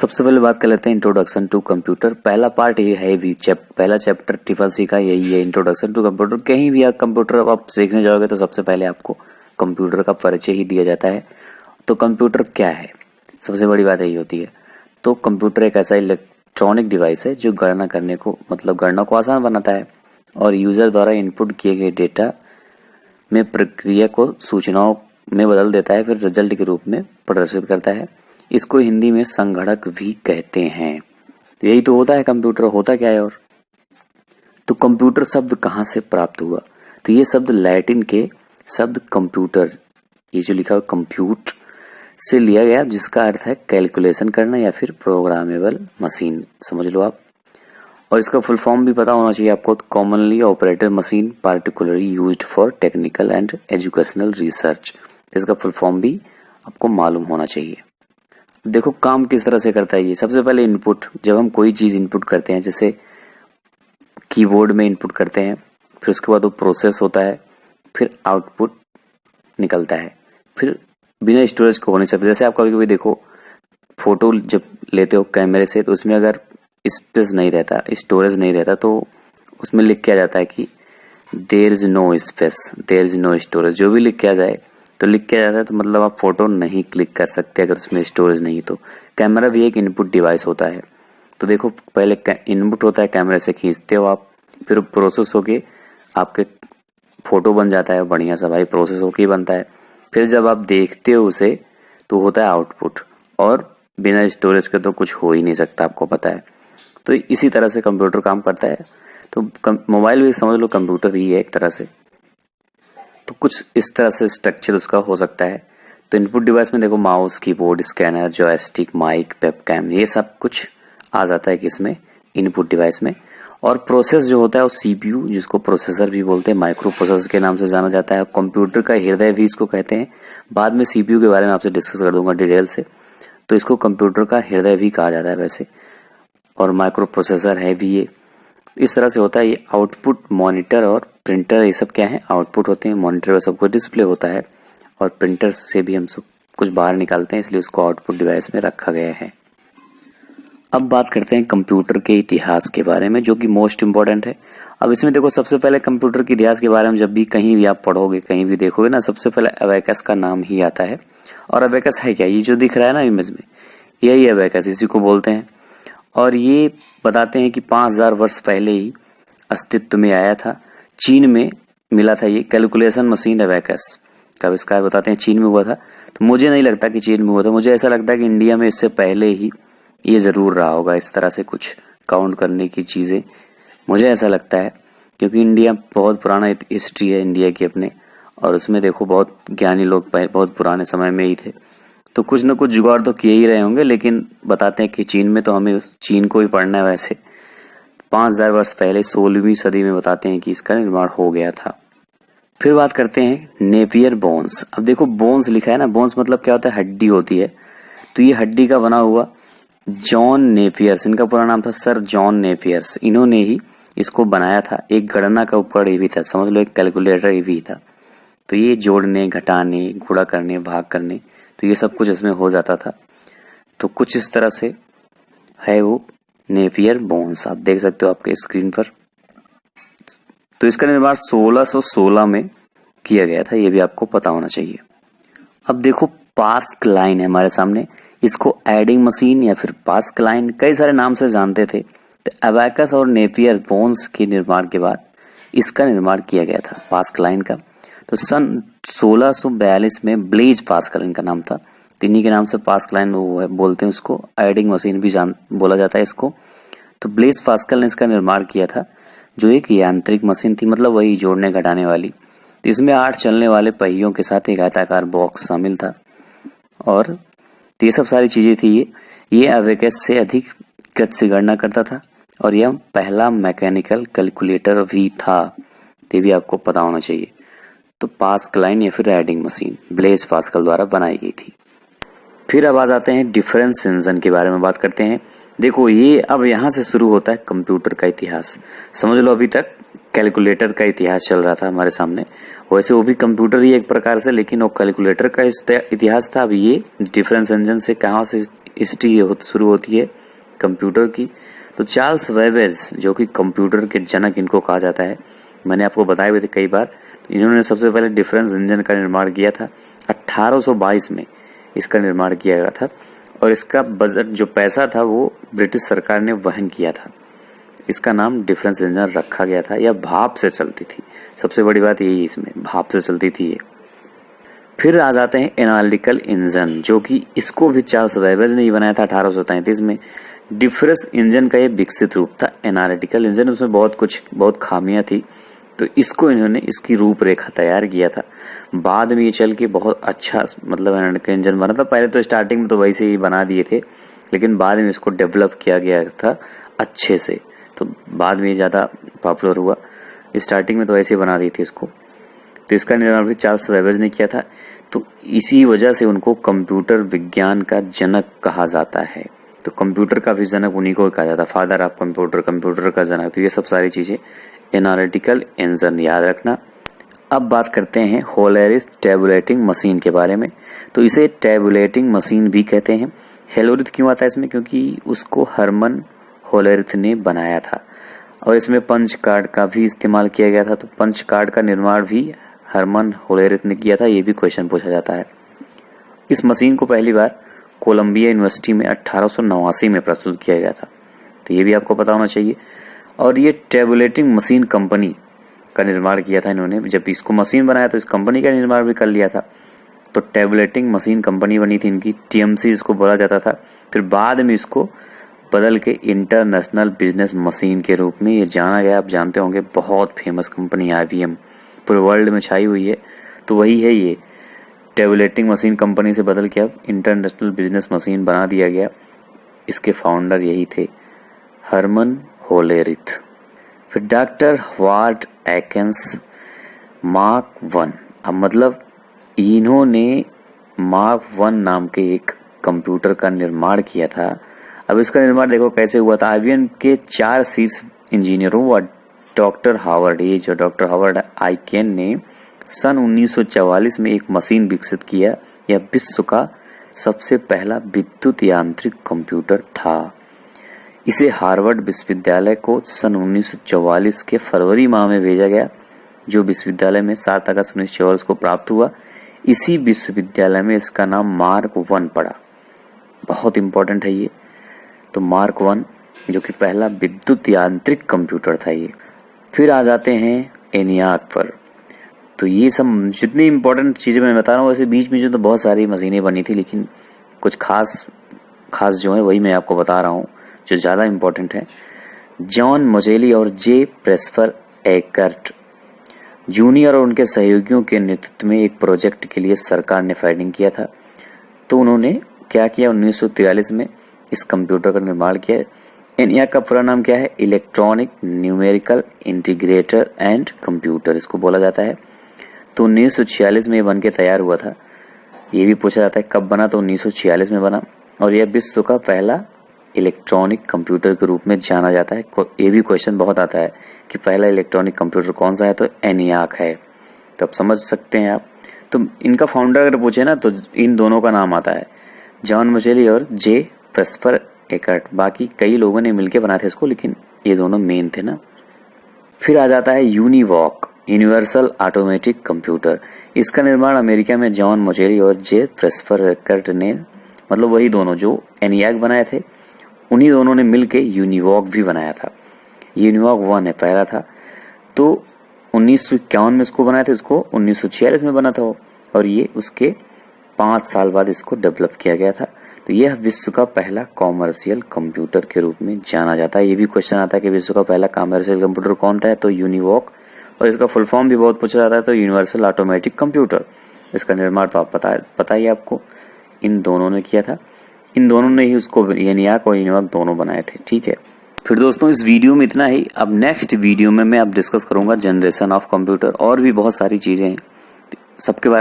सबसे पहले बात कर लेते हैं इंट्रोडक्शन टू कंप्यूटर। पहला पार्ट ये है भी पहला चैप्टर ट्रिपल सी का यही है, इंट्रोडक्शन टू कंप्यूटर। कहीं भी आप कंप्यूटर आप सीखने जाओगे तो सबसे पहले आपको कंप्यूटर का परिचय ही दिया जाता है। तो कंप्यूटर क्या है, सबसे बड़ी बात यही होती है। तो कंप्यूटर एक ऐसा इलेक्ट्रॉनिक डिवाइस है जो गणना करने को गणना को आसान बनाता है और यूजर द्वारा इनपुट किए गए डेटा में प्रक्रिया को सूचनाओं में बदल देता है, फिर रिजल्ट के रूप में प्रदर्शित करता है। इसको हिंदी में संगणक भी कहते हैं। तो यही तो होता है कंप्यूटर। होता क्या है और तो कंप्यूटर शब्द कहाँ से प्राप्त हुआ? तो ये शब्द लैटिन के शब्द कंप्यूटर, ये जो लिखा हुआ कंप्यूट से लिया गया, जिसका अर्थ है कैलकुलेशन करना या फिर प्रोग्रामेबल मशीन, समझ लो आप। और इसका फुल फॉर्म भी पता होना चाहिए आपको। Commonly operated machine particularly used for technical and educational research. इसका फुल फॉर्म भी आपको मालूम होना चाहिए। देखो काम किस तरह से करता है ये। सबसे पहले इनपुट, जब हम कोई चीज इनपुट करते हैं, जैसे कीबोर्ड में इनपुट करते हैं, फिर उसके बाद वो प्रोसेस होता है, फिर आउटपुट निकलता है, फिर बिना स्टोरेज को हो नहीं सकता। जैसे आप कभी कभी देखो फोटो जब लेते हो कैमरे से, तो उसमें अगर स्पेस नहीं रहता, स्टोरेज नहीं रहता, तो उसमें लिख के आ जाता है कि there is no space, there is no storage. जो भी लिख के आ जाए तो लिख के आ जाता है, तो मतलब आप फोटो नहीं क्लिक कर सकते अगर उसमें स्टोरेज नहीं। तो कैमरा भी एक इनपुट डिवाइस होता है। तो देखो पहले इनपुट होता है, कैमरे से खींचते हो आप, फिर प्रोसेस होके आपके फोटो बन जाता है बढ़िया सा, भाई प्रोसेस होके ही बनता है। फिर जब आप देखते हो उसे तो होता है आउटपुट, और बिना स्टोरेज के तो कुछ हो ही नहीं सकता, आपको पता है। तो इसी तरह से कंप्यूटर काम करता है। तो मोबाइल भी समझ लो कंप्यूटर ही है एक तरह से। तो कुछ इस तरह से स्ट्रक्चर उसका हो सकता है। तो इनपुट डिवाइस में देखो mouse, keyboard, scanner, joystick, mic, webcam, ये सब कुछ आ जाता है किसमें, इनपुट डिवाइस में। और प्रोसेस जो होता है वो सीपीयू, जिसको प्रोसेसर भी बोलते हैं, माइक्रो प्रोसेसर के नाम से जाना जाता है। कंप्यूटर का हृदय भी इसको कहते हैं। बाद में सीपीयू के बारे में आपसे डिस्कस कर दूंगा डिटेल से। तो इसको कंप्यूटर का हृदय भी कहा जाता है वैसे, और माइक्रो प्रोसेसर है भी ये। इस तरह से होता है ये। आउटपुट, मॉनिटर और प्रिंटर, ये सब क्या है, आउटपुट होते हैं। मॉनिटर में सब कुछ डिस्प्ले होता है, और प्रिंटर से भी हम सब कुछ बाहर निकालते हैं, इसलिए उसको आउटपुट डिवाइस में रखा गया है। अब बात करते हैं कंप्यूटर के इतिहास के बारे में, जो कि मोस्ट इम्पोर्टेंट है। अब इसमें देखो सबसे पहले कंप्यूटर के इतिहास के बारे में जब भी कहीं भी आप पढ़ोगे, कहीं भी देखोगे ना, सबसे पहले अबेकस का नाम ही आता है। और अबेकस है क्या? ये जो दिख रहा है ना इमेज में, यही अबेकस, इसी को बोलते हैं। और ये बताते हैं कि 5000 वर्ष पहले ही अस्तित्व में आया था। चीन में मिला था ये कैलकुलेशन मशीन अबेकस का आविष्कार, बताते हैं चीन में हुआ था। तो मुझे नहीं लगता कि चीन में हुआ था, मुझे ऐसा लगता है कि इंडिया में इससे पहले ही ये जरूर रहा होगा, इस तरह से कुछ काउंट करने की चीजें, मुझे ऐसा लगता है। क्योंकि इंडिया बहुत पुराना हिस्ट्री है इंडिया की अपने, और उसमें देखो बहुत ज्ञानी लोग बहुत पुराने समय में ही थे। तो कुछ न कुछ जुगाड़ तो किए ही रहे होंगे, लेकिन बताते हैं कि चीन में, तो हमें चीन को ही पढ़ना है वैसे। 5000 वर्ष पहले 16वीं सदी में बताते हैं कि इसका निर्माण हो गया था। फिर बात करते हैं नेपियर बोन्स। अब देखो बोन्स लिखा है ना, बोन्स मतलब क्या होता है, हड्डी होती है। तो ये हड्डी का बना हुआ जॉन नेपियर्स, इनका पूरा नाम था सर जॉन नेपियर्स, इन्होंने ही इसको बनाया था। एक गणना का उपकरण ये भी था, समझ लो एक कैलकुलेटर ये भी था। तो ये जोड़ने, घटाने, गुणा करने, भाग करने, तो ये सब कुछ इसमें हो जाता था। तो कुछ इस तरह से है वो नेपियर बोन्स, आप देख सकते हो आपके स्क्रीन पर। तो इसका निर्माण 1616 में किया गया था, ये भी आपको पता होना चाहिए। अब देखो पास्क लाइन है हमारे सामने, इसको एडिंग मशीन या फिर पास्क लाइन कई सारे नाम से जानते थे। तो अबेकस और नेपियर बोन्स के निर्माण के बाद इसका निर्माण किया गया था, पास्क लाइन का। तो सन 1642 में ब्लेज पास्कल इनका नाम था। इन्हीं के नाम से पास्क लाइन वो है, बोलते हैं उसको, एडिंग मशीन भी बोला जाता है इसको। तो ब्लेज पास्कल ने इसका निर्माण किया था, जो एक यांत्रिक मशीन थी, मतलब वही जोड़ने घटाने वाली। तो इसमें 8 चलने वाले पहियों के साथ एक आयताकार बॉक्स शामिल था, और ये सब सारी चीजें थी। ये अबेकस से अधिक गति से गणना करता था, और यह पहला मैकेनिकल कैलकुलेटर भी था, ये भी आपको पता होना चाहिए। तो पास्कल लाइन या फिर एडिंग मशीन ब्लेज पास्कल द्वारा बनाई गई थी। फिर अब आ जाते हैं डिफरेंस इंजन के बारे में बात करते हैं। देखो ये अब यहाँ से शुरू होता है कंप्यूटर का इतिहास। समझ लो अभी तक कैलकुलेटर का इतिहास चल रहा था हमारे सामने, वैसे वो भी कंप्यूटर ही एक प्रकार से, लेकिन वो कैलकुलेटर का इतिहास था। अब ये डिफरेंस इंजन से कहाँ से हिस्ट्री शुरू होती है कंप्यूटर की। तो चार्ल्स बेबेज जो कि कंप्यूटर के जनक इनको कहा जाता है, मैंने आपको बताए हुए थे कई बार। तो इन्होंने सबसे पहले डिफरेंस इंजन का निर्माण किया था 1822 में, इसका निर्माण किया गया था और इसका बजट जो पैसा था वो ब्रिटिश सरकार ने वहन किया था। इसका नाम डिफरेंस इंजन रखा गया था। यह भाप से चलती थी, सबसे बड़ी बात यही इसमें, भाप से चलती थी ये। फिर आ जाते हैं एनालिटिकल इंजन, जो कि इसको भी चार्ल्स बेबेज ने ही बनाया था 1833 में। डिफरेंस इंजन का ये विकसित रूप था एनालिटिकल इंजन। उसमें बहुत खामियां थी, तो इसको इन्होंने इसकी रूपरेखा तैयार किया था। बाद में ये चल के बहुत अच्छा मतलब एनालिटिकल इंजन बना था। पहले तो स्टार्टिंग में तो वैसे ही बना दिए थे, लेकिन बाद में इसको डेवलप किया गया था अच्छे से, तो बाद में ज्यादा पॉपुलर हुआ। स्टार्टिंग में तो ऐसे बना दी थी इसको। तो इसका निर्माण भी चार्ल्स बेबेज ने किया था। तो इसी वजह से उनको कंप्यूटर विज्ञान का जनक कहा जाता है। तो कंप्यूटर का भी जनक उन्हीं को कहा जाता है, फादर ऑफ कंप्यूटर, कंप्यूटर का जनक। तो ये सब सारी चीजें एनालिटिकल इंजन याद रखना। अब बात करते हैं होलेरिथ टैबुलेटिंग मशीन के बारे में। तो इसे टैबुलेटिंग मशीन भी कहते हैं। होलेरिथ क्यों आता है इसमें? क्योंकि उसको हरमन होलेरिथ ने बनाया था और इसमें पंच कार्ड का भी इस्तेमाल किया गया था। तो पंच कार्ड का निर्माण भी हरमन होलेरिथ ने किया था, ये भी क्वेश्चन पूछा जाता है। इस मशीन को पहली बार कोलंबिया यूनिवर्सिटी में 1889 में प्रस्तुत किया गया था, तो ये भी आपको पता होना चाहिए। और ये टैबुलेटिंग मशीन कंपनी का निर्माण किया था इन्होंने। जब इसको मशीन बनाया तो इस कंपनी का निर्माण भी कर लिया था। तो टैबुलेटिंग मशीन कंपनी बनी थी इनकी, टीएमसी इसको बोला जाता था। फिर बाद में इसको बदल के इंटरनेशनल बिजनेस मशीन के रूप में ये जाना गया। आप जानते होंगे बहुत फेमस कंपनी IBM पूरे वर्ल्ड में छाई हुई है, तो वही है ये टैबुलेटिंग मशीन कंपनी से बदल के अब इंटरनेशनल बिजनेस मशीन बना दिया गया। इसके फाउंडर यही थे, हरमन होलेरिथ। फिर डॉक्टर हॉवार्ड एकिंस मार्क 1। अब मतलब इन्होंने मार्क 1 नाम के एक कंप्यूटर का निर्माण किया था। अब इसका निर्माण देखो कैसे हुआ था। IBM के 4 शीर्ष इंजीनियरों व डॉक्टर हॉवार्ड, ये जो डॉक्टर हॉवार्ड एकिंस ने सन 1944 में एक मशीन विकसित किया। यह विश्व का सबसे पहला विद्युत यांत्रिक कंप्यूटर था। इसे हार्वर्ड विश्वविद्यालय को सन 1944 के फरवरी माह में भेजा गया, जो विश्वविद्यालय में 7 अगस्त 1944 को प्राप्त हुआ। इसी विश्वविद्यालय में इसका नाम मार्क 1 पड़ा। बहुत इंपॉर्टेंट है ये। तो मार्क 1 जो कि पहला विद्युत यांत्रिक कंप्यूटर था ये। फिर आ जाते हैं एनियाक पर। तो ये सब जितनी इंपॉर्टेंट चीजें मैं बता रहा हूँ, वैसे बीच में जो तो बहुत सारी मशीनें बनी थी, लेकिन कुछ खास जो है वही मैं आपको बता रहा हूँ जो ज्यादा इंपॉर्टेंट है। जॉन मोजेली और जे प्रेस्पर एकर्ट जूनियर और उनके सहयोगियों के नेतृत्व में एक प्रोजेक्ट के लिए सरकार ने फंडिंग किया था। तो उन्होंने क्या किया, 1943 में इस कंप्यूटर का निर्माण किया। एनियाक का पूरा नाम क्या है? Electronic numerical integrator and computer इसको बोला जाता है। तो 1946 में बन के तैयार हुआ था। ये भी पूछा जाता है कब बना, तो 1946 में बना। और यह विश्व का पहला इलेक्ट्रॉनिक कंप्यूटर के रूप में जाना जाता है। ये भी क्वेश्चन बहुत आता है कि पहला इलेक्ट्रॉनिक कंप्यूटर कौन सा है, तो एनियाक है। तो आप समझ सकते हैं आप। तो इनका फाउंडर अगर पूछे ना, तो इन दोनों का नाम आता है, जॉन मोजेली और जे प्रेस्पर एकर्ट। बाकी कई लोगों ने मिलकर बनाया था इसको, लेकिन ये दोनों मेन थे ना। फिर आ जाता है यूनिवॉक, यूनिवर्सल ऑटोमेटिक कंप्यूटर। इसका निर्माण अमेरिका में जॉन मोजेली और जे प्रेस्पर एकर्ट ने, मतलब वही दोनों जो एनियाक बनाए थे, उन्हीं दोनों ने मिलके यूनिवॉक भी बनाया था। यूनिवॉक 1 है, पहला था। तो 1951 में इसको बनाया था, इसको 1946 में बना था और ये उसके 5 साल बाद इसको डेवलप किया गया था। तो यह विश्व का पहला कॉमर्शियल कंप्यूटर के रूप में जाना जाता है। ये भी क्वेश्चन आता है कि विश्व का पहला कॉमर्शियल कंप्यूटर कौन था, तो यूनिवॉक। और इसका फुल फॉर्म भी बहुत पूछा जाता है, तो यूनिवर्सल ऑटोमेटिक कंप्यूटर। इसका निर्माण तो आप पता ही आपको, इन दोनों ने किया था। इन दोनों ने ही उसको एनियाक और यूनिवॉक दोनों बनाए थे। ठीक है, फिर दोस्तों इस वीडियो में इतना ही। अब नेक्स्ट वीडियो में मैं अब डिस्कस करूंगा जनरेशन ऑफ कंप्यूटर, और भी बहुत सारी चीजें हैं सबके बारे